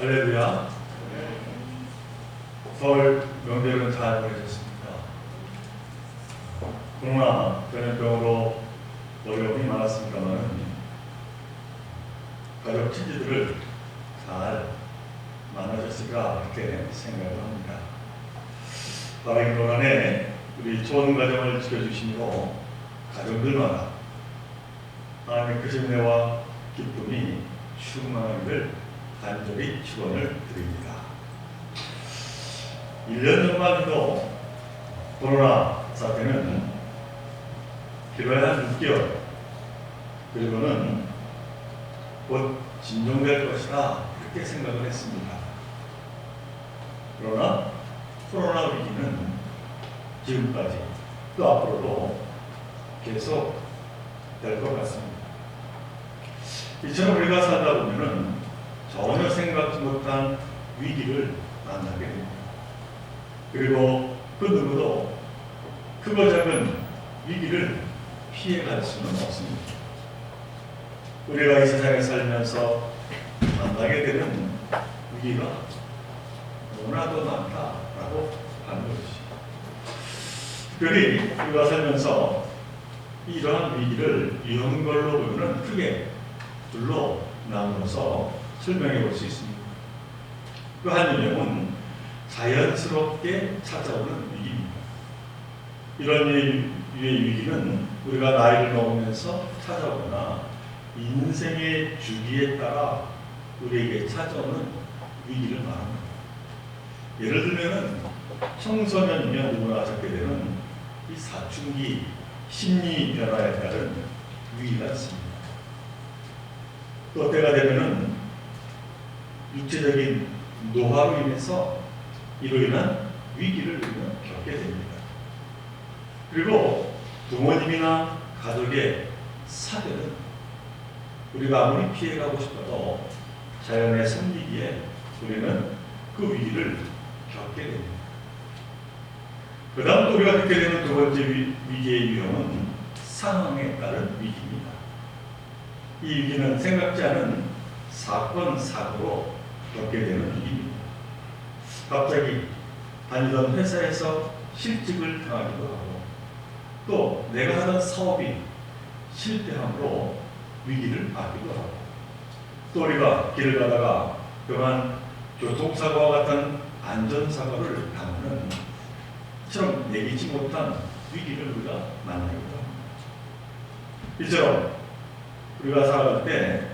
할렐루야. 설 명절은 잘 보내셨습니까? 코로나 전염병으로 어려움이 많았습니다만 가족 친지들을 잘 만나셨을까 그렇게 생각을 합니다. 바라기 고난에 우리 좋은 가정을 지켜주시므로 가정들마다 하나님의 그 은혜와 기쁨이 충만하기를 간절히 축원을 드립니다. 1년 전만 해도 코로나 사태는 길어야 한 6개월 그리고는 곧 진정될 것이다 그렇게 생각을 했습니다. 그러나 코로나 위기는 지금까지 또 앞으로도 계속 될 것 같습니다. 이처럼 우리가 살다 보면은 전혀 생각지 못한 위기를 만나게 됩니다. 그리고 그 누구도 크고 작은 위기를 피해갈 수는 없습니다. 우리가 이 세상에 살면서 만나게 되는 위기가 너무나도 많다라고 하는 것이죠. 특별히 우리가 살면서 이러한 위기를 이런 걸로 보면 크게 둘로 나누어서 설명해 볼 수 있습니다. 그 한 유형은 자연스럽게 찾아오는 위기입니다. 이런 유의 위기는 우리가 나이를 먹으면서 찾아오거나 인생의 주기에 따라 우리에게 찾아오는 위기를 말합니다. 예를 들면 청소년이면 누구나 겪게 되는 이 사춘기 심리 변화에 따른 위기가 있습니다. 또 때가 되면은 육체적인 노화로 인해서 이로 인한 위기를 우리는 겪게 됩니다. 그리고 부모님이나 가족의 사별은 우리가 아무리 피해가고 싶어도 자연의 섭리기에 우리는 그 위기를 겪게 됩니다. 그 다음 또 우리가 겪게 되는 두 번째 위기의 유형은 상황에 따른 위기입니다. 이 위기는 생각지 않은 사건, 사고로 겪게 되는 위기입니다. 갑자기 다니던 회사에서 실직을 당하기도 하고 또 내가 하던 사업이 실패함으로 위기를 맞기도 하고 또 우리가 길을 가다가 그만 교통사고와 같은 안전사고를 당하는 처럼 예기치 못한 위기를 우리가 만나기도 합니다. 이처럼 우리가 살아갈 때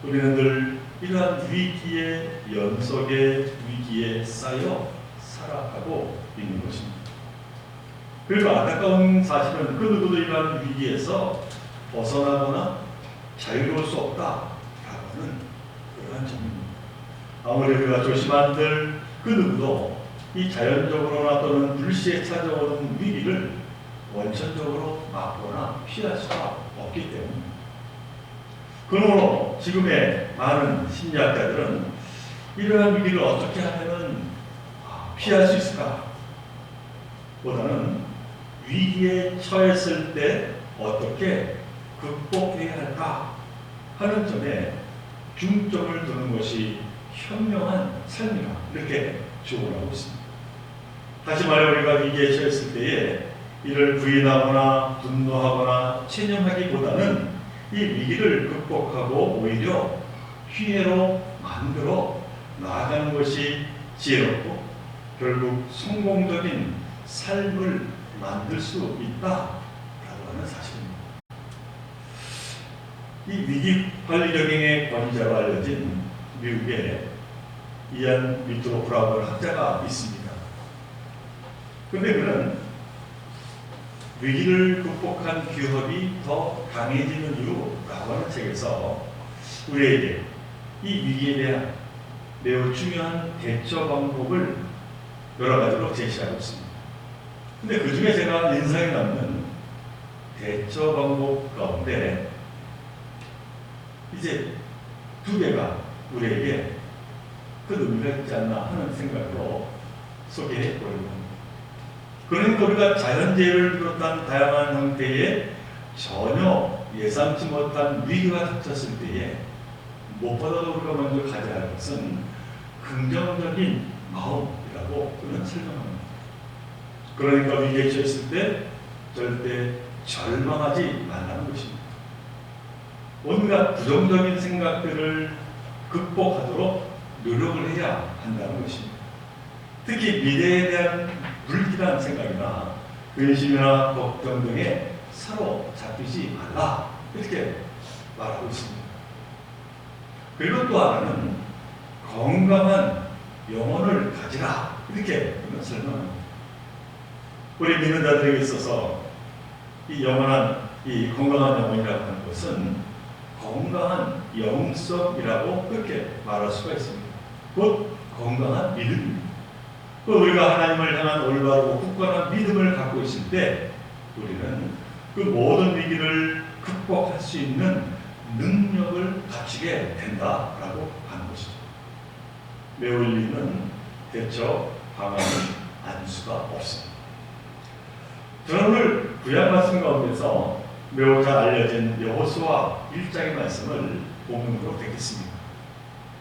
우리는 늘 이러한 위기의 연속의 위기에 쌓여 살아가고 있는 것입니다. 그리고 안타까운 사실은 그 누구도 이러한 위기에서 벗어나거나 자유로울 수 없다라고 하는 그러한 점입니다. 아무리 우리가 조심한들 그 누구도 이 자연적으로나 또는 불시에 찾아오는 위기를 원천적으로 막거나 피할 수가 없기 때문입니다. 그러므로 지금의 많은 심리학자들은 이러한 위기를 어떻게 하면 피할 수 있을까? 보다는 위기에 처했을 때 어떻게 극복해야 할까 하는 점에 중점을 두는 것이 현명한 삶이라 이렇게 주장하고 있습니다. 다시 말해 우리가 위기에 처했을 때에 이를 부인하거나 분노하거나 체념하기보다는 이 위기를 극복하고 오히려 기회로 만들어 나아가는 것이 지혜롭고 결국 성공적인 삶을 만들 수 있다라고 하는 사실입니다. 이 위기 관리 경영의 권위자로 알려진 미국의 이안 미트로프라고 하는 학자가 있습니다. 그런데 그는 위기를 극복한 기업이 더 강해지는 이유라고 하는 책에서 우리에게 이 위기에 대한 매우 중요한 대처 방법을 여러 가지로 제시하고 있습니다. 근데 그 중에 제가 인상에 남는 대처 방법 가운데 이제 두 개가 우리에게 그 의미가 있지 않나 하는 생각으로 소개해 보려고 합니다. 그러니까 우리가 자연재해를 비롯한 다양한 형태의 전혀 예상치 못한 위기가 닥쳤을 때에 무엇보다도 우리가 먼저 가져야 할 것은 긍정적인 마음이라고 그는 설명합니다. 그러니까 위기에 처했을 때 절대 절망하지 말라는 것입니다. 온갖 부정적인 생각들을 극복하도록 노력을 해야 한다는 것입니다. 특히 미래에 대한 불길한 생각이나 근심이나 걱정 등에 사로잡히지 말라, 이렇게 말하고 있습니다. 그리고 또 하나는 건강한 영혼을 가지라, 이렇게 설명합니다. 우리 믿는 자들에게 있어서 이 영원한, 이 건강한 영혼이라고 하는 것은 건강한 영성이라고 그렇게 말할 수가 있습니다. 곧 건강한 믿음입니다. 또 우리가 하나님을 향한 올바르고 굳건한 믿음을 갖고 있을 때 우리는 그 모든 위기를 극복할 수 있는 능력을 갖추게 된다라고 하는 것이죠. 매우 일리는 대처 방안을 알 수가 없습니다. 저는 오늘 구약 말씀 가운데서 매우 잘 알려진 여호수아 1장의 말씀을 본문으로 듣겠습니다.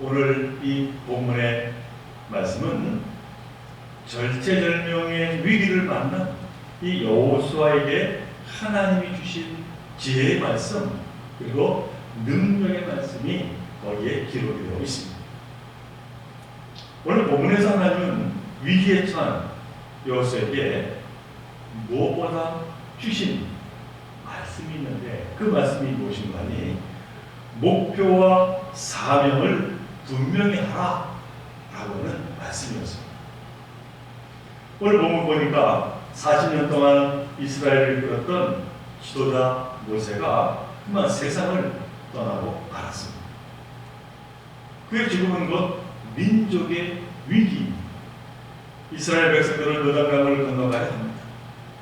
오늘 이 본문의 말씀은 절체절명의 위기를 만난 이 여호수아에게 하나님이 주신 지혜의 말씀, 그리고 능력의 말씀이 거기에 기록이 되어 있습니다. 오늘 본문에서 하나님은 위기에 처한 여호수아에게 무엇보다 주신 말씀이 있는데, 그 말씀이 무엇인가 하니 목표와 사명을 분명히 하라 라고는 말씀이었습니다. 오늘 본문 보니까 40년 동안 이스라엘을 이끌었던 지도자 모세가 그만 세상을 떠나고 말았습니다. 그의 죽음은 곧 민족의 위기입니다. 이스라엘 백성들은 요단강을 건너가야 합니다.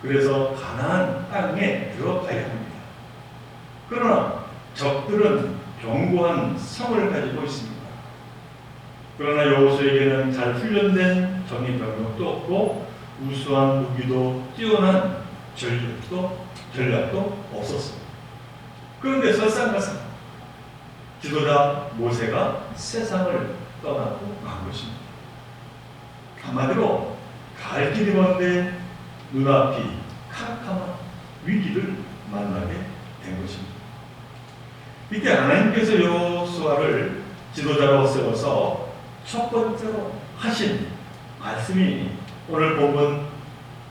그래서 가나안 땅에 들어가야 합니다. 그러나 적들은 견고한 성을 가지고 있습니다. 그러나 여호수아에게는 잘 훈련된 정예병력도 없고 우수한 무기도 뛰어난 전략도 없었습니다. 그런데 설상가상 지도자 모세가 세상을 떠나고 간 것입니다. 한마디로 갈 길이 먼데 눈앞이 캄캄한 위기를 만나게 된 것입니다. 이때 하나님께서 여호수아를 지도자로 세워서 첫 번째로 하신 말씀이 오늘 본문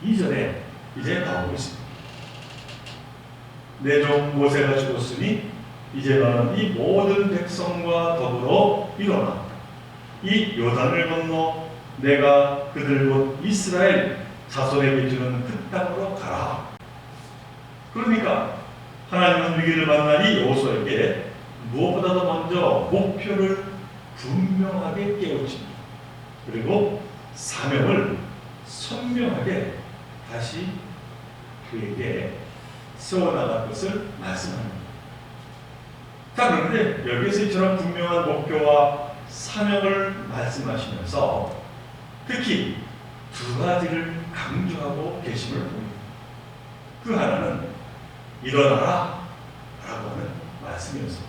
2절에 이제 나오고 있습니다. 내 종 모세가 죽었으니 이제 너는 이 모든 백성과 더불어 일어나 이 요단을 건너 내가 그들 곧 이스라엘 자손에게 주는 그 땅으로 가라. 그러니까 하나님은 위기를 만난 이 여호수아에게 무엇보다도 먼저 목표를 분명하게 깨우칩니다. 그리고 사명을 선명하게 다시 그에게 세워나갈 것을 말씀합니다. 자, 그런데 여기에서 이처럼 분명한 목표와 사명을 말씀하시면서 특히 두 가지를 강조하고 계심을 봅니다. 그 하나는 일어나라 라고 하는 말씀이었습니다.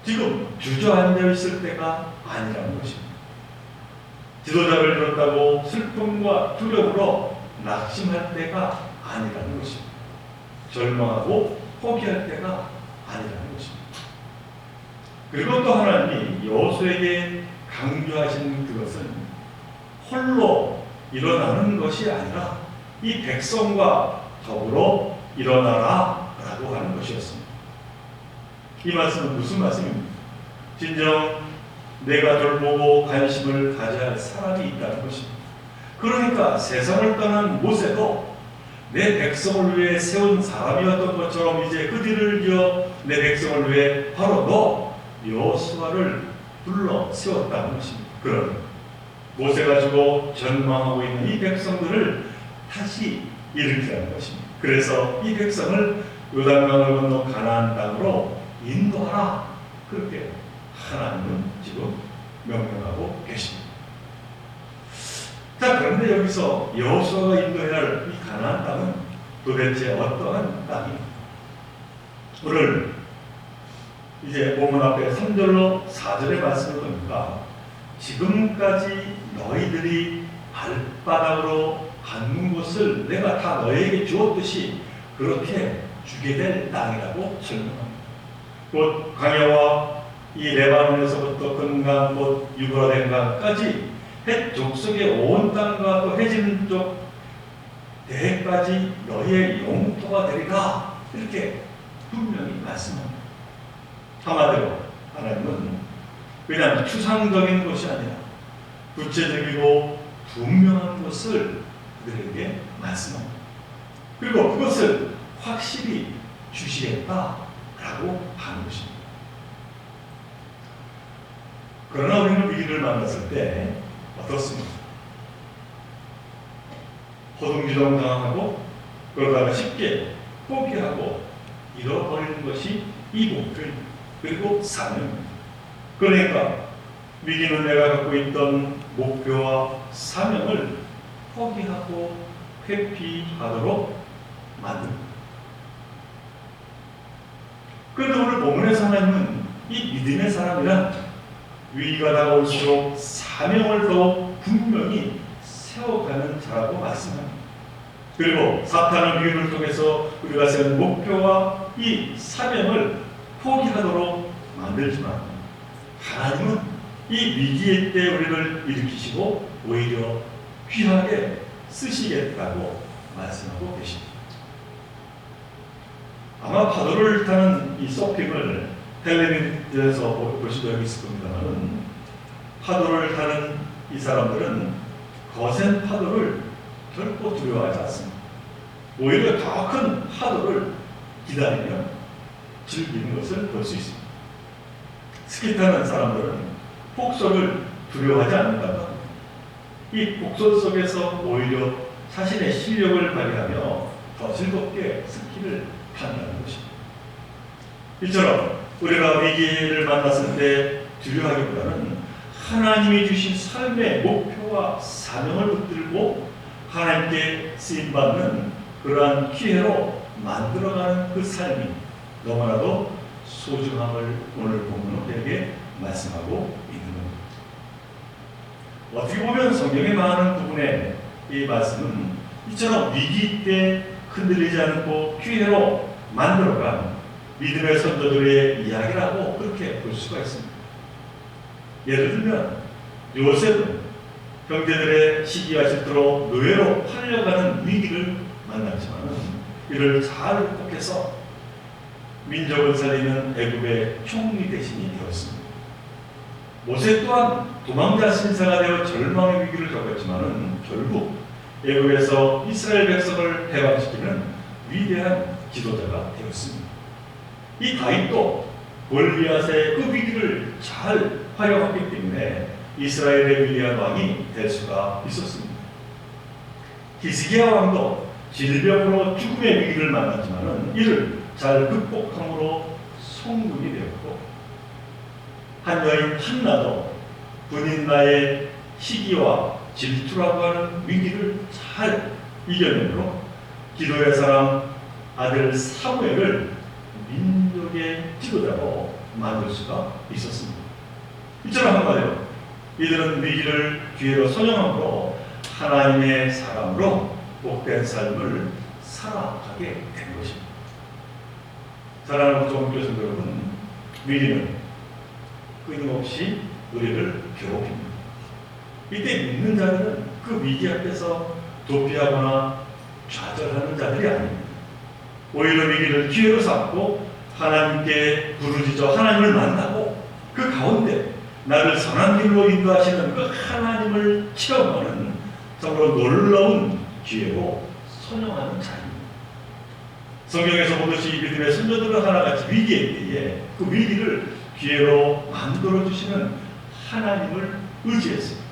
지금 주저앉아 있을 때가 아니라는 것입니다. 지도자를 잃었다고 슬픔과 두려움으로 낙심할 때가 아니라는 것입니다. 절망하고 포기할 때가 아니라는 것입니다. 그리고 또 하나님이 여호수아에게 강조하신 그것은 홀로 일어나는 것이 아니라 이 백성과 더불어 일어나라 라고 하는 것이었습니다. 이 말씀은 무슨 말씀입니까? 진정 내가 돌보고 관심을 가져야 할 사람이 있다는 것입니다. 그러니까 세상을 떠난 모세도 내 백성을 위해 세운 사람이었던 것처럼 이제 그 뒤를 이어 내 백성을 위해 바로 너 여호수아를 불러 세웠다는 것입니다. 그럼 모세가 죽어 절망하고 있는 이 백성들을 다시 일으키라는 것입니다. 그래서 이 백성을 요단강을 건너 가나안 땅으로 인도하라, 그렇게 하나님은 지금 명령하고 계십니다. 자, 그런데 여기서 여호수아가 인도해야 할 이 가나안 땅은 도대체 어떠한 땅입니까? 오늘 이제 본문 앞에 3절로 4절의 말씀을 보니까 지금까지 너희들이 발바닥으로 밟는 곳을 내가 다 너희에게 주었듯이 그렇게 주게 될 땅이라고 설명합니다. 곧 광야와 이 레바논에서부터 근강 곧 유브라데 강까지 헷 족속의 온 땅과 또 해지는 쪽 대까지 너희의 영토가 되리라, 이렇게 분명히 말씀합니다. 한마디로 하나님은 그냥 추상적인 것이 아니라 구체적이고 분명한 것을 그들에게 말씀합니다. 그리고 그것을 확실히 주시겠다라고 하는 것입니다. 그러나 우리는 위기를 만났을 때 어떻습니까? 허둥지둥 당하고 그러다가 쉽게 포기하고 잃어버리는 것이 이 목표 그리고 사명입니다. 그러니까 위기는 내가 갖고 있던 목표와 사명을 포기하고 회피하도록 만듭니다. 그런데 오늘 본문에서 하나님은 이 믿음의 사람이란 위기가 다가올수록 사명을 더 분명히 세워가는 자라고 말씀합니다. 그리고 사탄의 위기를 통해서 우리가 세운 목표와 이 사명을 포기하도록 만들지만 하나님은 이 위기의 때 우리를 일으키시고 오히려 귀하게 쓰시겠다고 말씀하고 계십니다. 아마 파도를 타는 이 서핑을 텔레비전에서 보신 적이 있을 겁니다만, 파도를 타는 이 사람들은 거센 파도를 결코 두려워하지 않습니다. 오히려 더 큰 파도를 기다리며 즐기는 것을 볼 수 있습니다. 스키 타는 사람들은 폭설을 두려워하지 않는다면 이 폭설 속에서 오히려 자신의 실력을 발휘하며 더 즐겁게 스키를 탄다는 것입니다. 이처럼 우리가 위기를 만났을 때 두려워하기보다는 하나님이 주신 삶의 목표와 사명을 붙들고 하나님께 쓰임받는 그러한 기회로 만들어가는 그 삶이 너무나도 소중함을 오늘 본문은 우리에게 말씀하고 있는 겁니다. 어떻게 보면 성경의 많은 부분에 이 말씀은 이처럼 위기 때 흔들리지 않고 기회로 만들어간 믿음의 선조들의 이야기라고 그렇게 볼 수가 있습니다. 예를 들면 요셉은 형제들의 시기와 질투로 노예로 팔려가는 위기를 만났지만 이를 잘 극복해서 민족을 살리는 애굽의 총리 대신이 되었습니다. 모세 또한 도망자 신사가 되어 절망의 위기를 겪었지만 결국 애굽에서 이스라엘 백성을 해방시키는 위대한 지도자가 되었습니다. 이 다윗도 골리앗의 그 위기를 잘 활용했기 때문에 이스라엘의 위대한 왕이 될 수가 있었습니다. 히스기야 왕도 질병으로 죽음의 위기를 만났지만 이를 잘 극복함으로 성군이 되었고, 한 여인 한나도 분인나의 시기와 질투라고 하는 위기를 잘 이겨내므로 기도의 사람 아들 사무엘을 민족의 지도자로 만들 수가 있었습니다. 이처럼 한마디로 이들은 위기를 기회로 선용함으로 하나님의 사람으로 복된 삶을 살아가게 된 것입니다. 사랑하는 종교생 여러분, 위기는 끊임없이 우리를 괴롭힙니다. 이때 믿는 자들은 그 위기 앞에서 도피하거나 좌절하는 자들이 아닙니다. 오히려 위기를 기회로 삼고 하나님께 부르짖어 하나님을 만나고 그 가운데 나를 선한 길로 인도하시는 그 하나님을 체험하는 정말로 놀라운 기회로 선용하는 자입니다. 성경에서 보듯이 믿음의 선조들은 하나같이 위기에 때에 그 위기를 기회로 만들어주시는 하나님을 의지했습니다.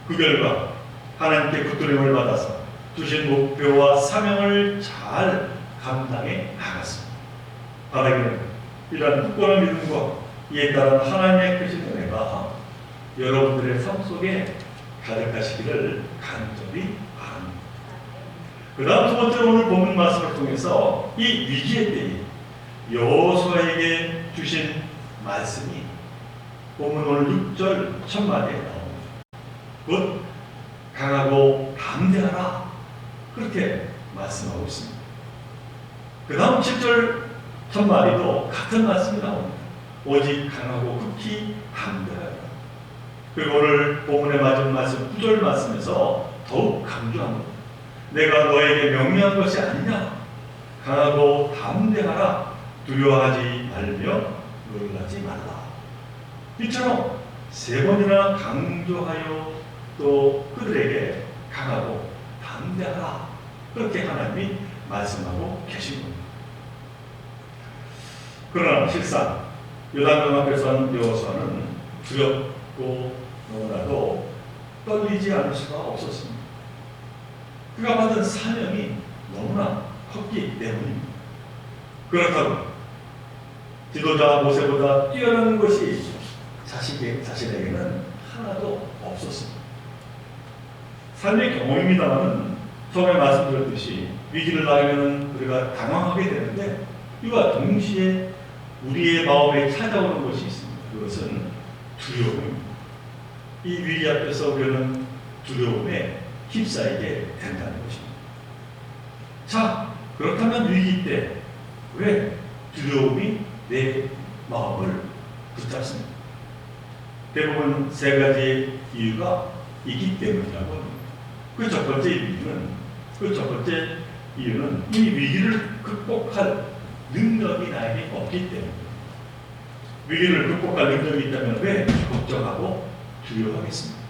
그 결과 하나님께 붙들림을 받아서 주신 목표와 사명을 잘 감당해 나갔습니다. 바라기는 이러한 굳건한 믿음과 이에 따른 하나님의 크신 은혜가 여러분들의 삶 속에 가득하시기를 간절히 바랍니다. 그 다음 두 번째로 오늘 본문 말씀을 통해서 이 위기의 때에 여호수아에게 주신 말씀이 본문 오늘 6절 첫마디에 나옵니다. 곧 강하고 담대하라. 그렇게 말씀하고 있습니다. 그 다음 7절 첫마디도 같은 말씀이 나옵니다. 오직 강하고 극히 담대하라. 그리고 오늘 본문의 마지막 말씀 9절 말씀에서 더욱 강조합니다. 내가 너에게 명령한 것이 아니냐. 강하고 담대하라. 두려워하지 말며 놀라지 말라. 이처럼 세 번이나 강조하여 또 그들에게 강하고 담대하라. 그렇게 하나님이 말씀하고 계신 겁니다. 그러나 실상 요단강 앞에서 한 여호수아는 두렵고 너무나도 떨리지 않을 수가 없었습니다. 그가 받은 사명이 너무나 컸기 때문입니다. 그렇다고 지도자 모세보다 뛰어난 것이 자신에게는 하나도 없었습니다. 삶의 경험입니다만 처음에 말씀드렸듯이 위기를 당하면 우리가 당황하게 되는데 이와 동시에 우리의 마음에 찾아오는 것이 있습니다. 그것은 두려움입니다. 이 위기 앞에서 우리는 두려움에 휩싸이게 된다는 것입니다. 자, 그렇다면 위기 때 왜 두려움이 내 마음을 붙잡습니다? 대부분 세 가지 이유가 있기 때문이라고 합니다. 그 첫 번째 이유는 이 위기를 극복할 능력이 나에게 없기 때문입니다. 위기를 극복할 능력이 있다면 왜 걱정하고 두려워하겠습니까?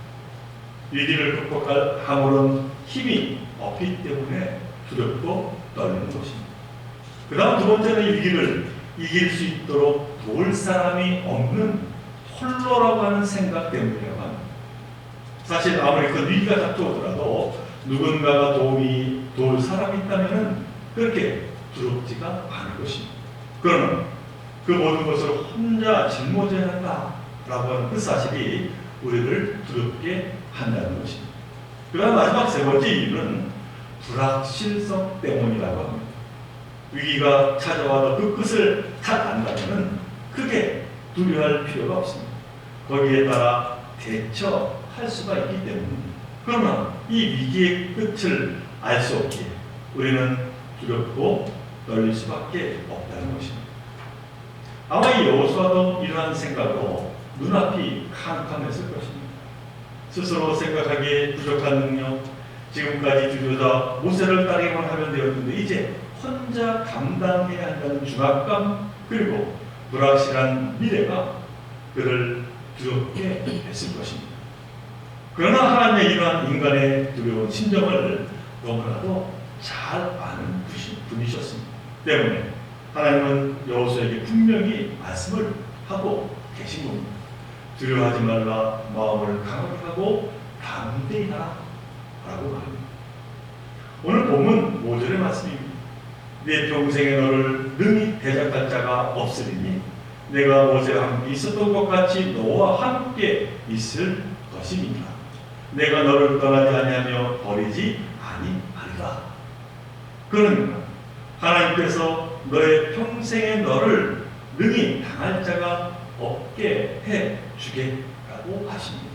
위기를 극복할 아무런 힘이 없기 때문에 두렵고 떨리는 것입니다. 그 다음 두 번째는 이 위기를 이길 수 있도록 도울 사람이 없는 홀로라고 하는 생각 때문이라고 합니다. 사실 아무리 그 위기가 닥쳐오더라도 누군가가 도울 사람이 있다면 그렇게 두렵지가 않을 것입니다. 그러나 그 모든 것을 혼자 짊어져야 한다라고 하는 그 사실이 우리를 두렵게 한다는 것입니다. 그러나 마지막 세 번째 이유는 불확실성 때문이라고 합니다. 위기가 찾아와도 그 끝을 잘 안다면 크게 두려워할 필요가 없습니다. 거기에 따라 대처할 수가 있기 때문입니다. 그러나 이 위기의 끝을 알 수 없기에 우리는 두렵고 떨릴 수밖에 없다는 것입니다. 아마 이 여호수아도 이러한 생각으로 눈앞이 캄캄했을 것입니다. 스스로 생각하기에 부족한 능력, 지금까지 지도자 모세를 따르기만 하면 되었는데 이제 혼자 감당해야 한다는 중압감 그리고 불확실한 미래가 그를 두렵게 했을 것입니다. 그러나 하나님의 이러한 인간의 두려운 심정을 너무나도 잘 아는 분이셨습니다. 때문에 하나님은 여호수아에게 분명히 말씀을 하고 계신 겁니다. 두려워하지 말라, 마음을 강하게 하고 담대히 하라 라고 말합니다. 오늘 본문 5절의 말씀입니다. 내 평생에 너를 능히 대적할 자가 없으리니 내가 모세와 함께 있었던 것 같이 너와 함께 있을 것이니라. 내가 너를 떠나지 아니하며 버리지 아니하리라. 그러니까 하나님께서 너의 평생에 너를 능히 당할 자가 없게 해 주겠다고 하십니다.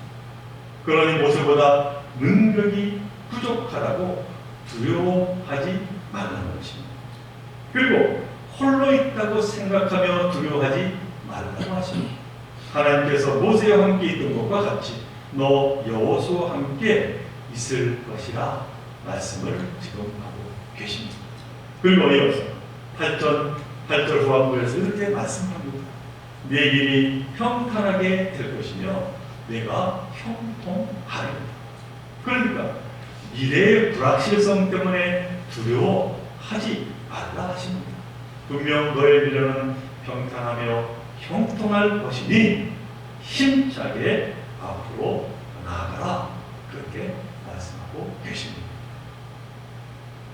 그러니 모세보다 능력이 부족하다고 두려워하지 말라는 것입니다. 그리고 홀로 있다고 생각하며 두려워하지 말라고 하십니다. 하나님께서 모세와 함께 있던 것과 같이 너 여호수아와 함께 있을 것이라 말씀을 지금 하고 계십니다. 그리고 이어서 8절 후반부에서 이렇게 말씀합니다. 내 길이 평탄하게 될 것이며 내가 형통하리라. 그러니까 미래의 불확실성 때문에 두려워하지 말라 하십니다. 분명 너의 미래는 평탄하며 형통할 것이니 힘차게 앞으로 나아가라. 그렇게 말씀하고 계십니다.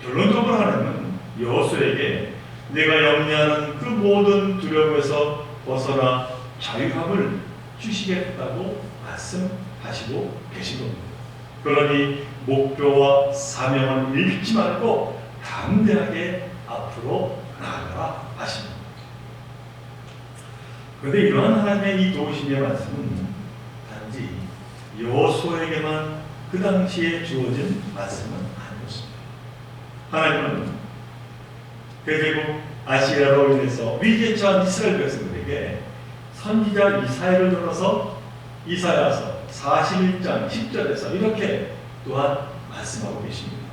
결론적으로 하나님은 여호수아에게 내가 염려하는 그 모든 두려움에서 벗어나 자유함을 주시겠다고 말씀하시고 계신 겁니다. 그러니 목표와 사명을 잃지 말고 담대하게 앞으로 나아가라 하십니다. 그런데 이러한 하나님의 이 도우심의 말씀은 단지 여호수아에게만 그 당시에 주어진 말씀은 아니었습니다. 하나님은 대제국 아시리아로 인해서 위기에 처한 이스라엘 백성들에게 선지자 이사야를 들어서 이사야서 41장 10절에서 이렇게 또한 말씀하고 계십니다.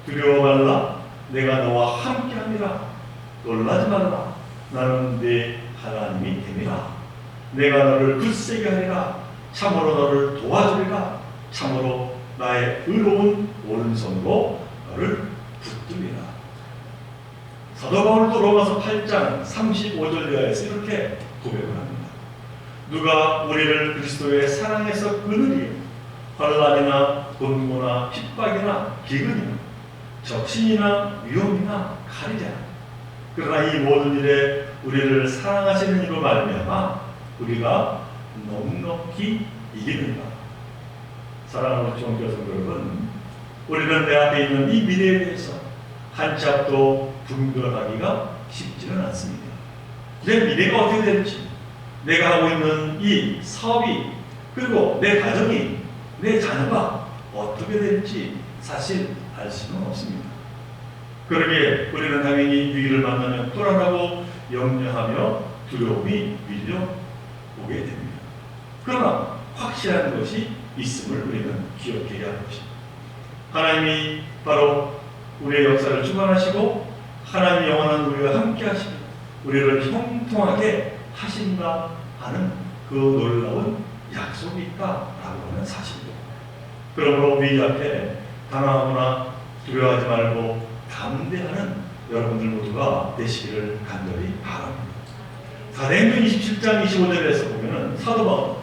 두려워 말라, 내가 너와 함께함이라. 놀라지 말라, 나는 네 하나님이 됨이라. 내가 너를 굳세게 하리라. 참으로 너를 도와주리라. 참으로 나의 의로운 오른손으로 너를 붙들리라. 사도 바울도 로마서 8장 35절 이하에서 이렇게 고백을 합니다. 누가 우리를 그리스도의 사랑에서 끊으리요? 환난이나 곤고나 핍박이나 기근이나 적신이나 위험이나 칼이라. 그러나 이 모든 일에 우리를 사랑하시는 이로 말미암아 우리가 넉넉히 이기는가. 사랑하는 청취자 성도 여러분, 우리는 내 앞에 있는 이 미래에 대해서 한치 앞도 분별하기가 쉽지는 않습니다. 내 미래가 어떻게 될지, 내가 하고 있는 이 사업이, 그리고 내 가정이, 내 자녀가 어떻게 될지 사실 알 수는 없습니다. 그러기에 우리는 당연히 위기를 만나면 불안하고 염려하며 두려움이 밀려오게 됩니다. 그러나 확실한 것이 있음을 우리는 기억해야 할 것입니다. 하나님이 바로 우리의 역사를 주관하시고 하나님의 영원한 우리와 함께 하시고 우리를 형통하게 하신다 하는 그 놀라운 약속이 있다라고 하는 사실입니다. 그러므로 위기 앞에 당황하거나 두려워하지 말고 담대하는 여러분들 모두가 되시기를 간절히 바랍니다. 사도행전 27장 25절에서 보면은 사도 바울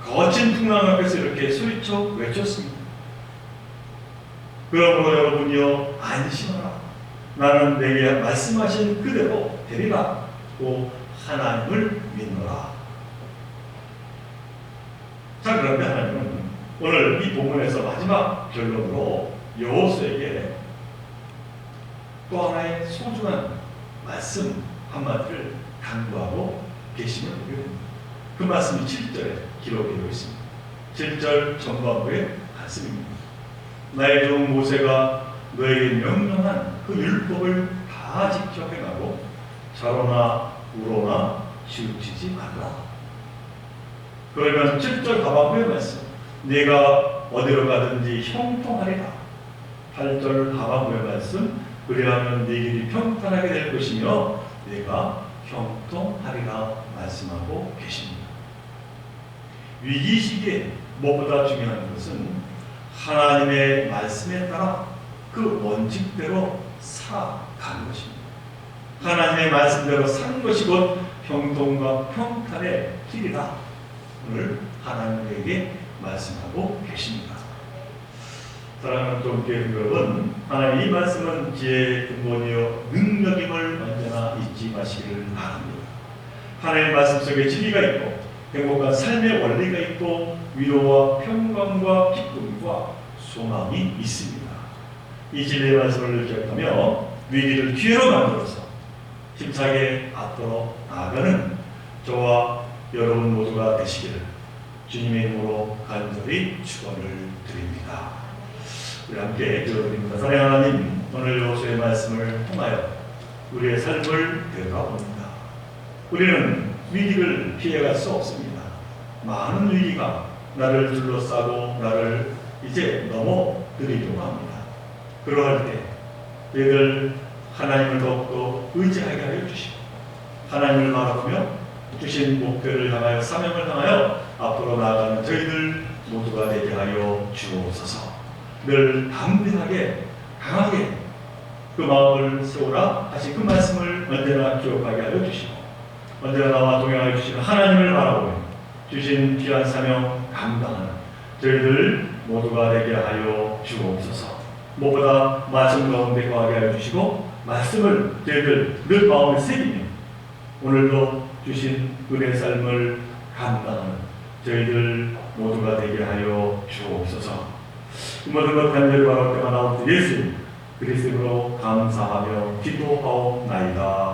거친 풍랑 앞에서 이렇게 소리쳐 외쳤습니다. 그러므로 여러분이여 안심하라. 나는 내게 말씀하신 그대로 되리라. 고 하나님을 믿노라. 자, 그런데 하나님은 오늘 이 본문에서 마지막 결론으로 여호수아에게 또 하나의 소중한 말씀 한마디를 강구하고 계심을 보게 됩니다. 그 말씀이 7절에 기록되어 있습니다. 7절 전반부의 말씀입니다. 나의 종 모세가 너에게 명령한 그 율법을 다 지켜 행하고 좌로나 우로나 치우치지 말라. 그러면 7절 하반부의 말씀, 네가 어디로 가든지 형통하리라. 8절 하반부의 말씀, 그리하면 네 길이 평탄하게 될 것이며 네가 형통하리라 말씀하고 계십니다. 위기 시기에 무엇보다 중요한 것은 하나님의 말씀에 따라 그 원칙대로 살아가는 것입니다. 하나님의 말씀대로 사는 것이 곧 형통과 평탄의 길이다. 오늘 하나님에게 말씀하고 계십니다. 사랑하는 교회 여러분, 하나님 이 말씀은 지혜의 근본이요 능력임을 언제나 잊지 마시기를 바랍니다. 하나님의 말씀 속에 진리가 있고 행복한 삶의 원리가 있고 위로와 평강과 기쁨과 소망이 있습니다. 이 진리의 말씀을 기억하며 위기를 기회로 만들어서 힘차게 앞으로 나아가는 저와 여러분 모두가 되시기를 주님의 이름으로 간절히 축원을 드립니다. 우리 함께 기도드립니다. 사랑하는 하나님, 오늘 여호수아의 말씀을 통하여 우리의 삶을 되돌아봅니다. 우리는 위기를 피해갈 수 없습니다. 많은 위기가 나를 둘러싸고 나를 이제 넘어뜨리려고 합니다. 그러할 때 저희들 하나님을 더욱더 의지하게 하여 주시고 하나님을 바라보며 주신 목표를 향하여 사명을 향하여 앞으로 나아가는 저희들 모두가 되게 하여 주옵소서. 늘 담대하게 강하게 그 마음을 세우라 하신 그 말씀을 언제나 기억하게 하여 주시고 언제나 나와 동행하여 주시는 하나님을 바라보며 주신 귀한 사명 감당하는 저희들 모두가 되게 하여 주옵소서. 무엇보다 말씀 가운데 거하게 하여 주시고 말씀을 저희들 늘 마음에 새기며 오늘도 주신 은혜의 삶을 감당하는 저희들 모두가 되게 하여 주옵소서. 모든 것 간절히 바랄 때마다 예수 그리스도로 감사하며 기도하옵나이다.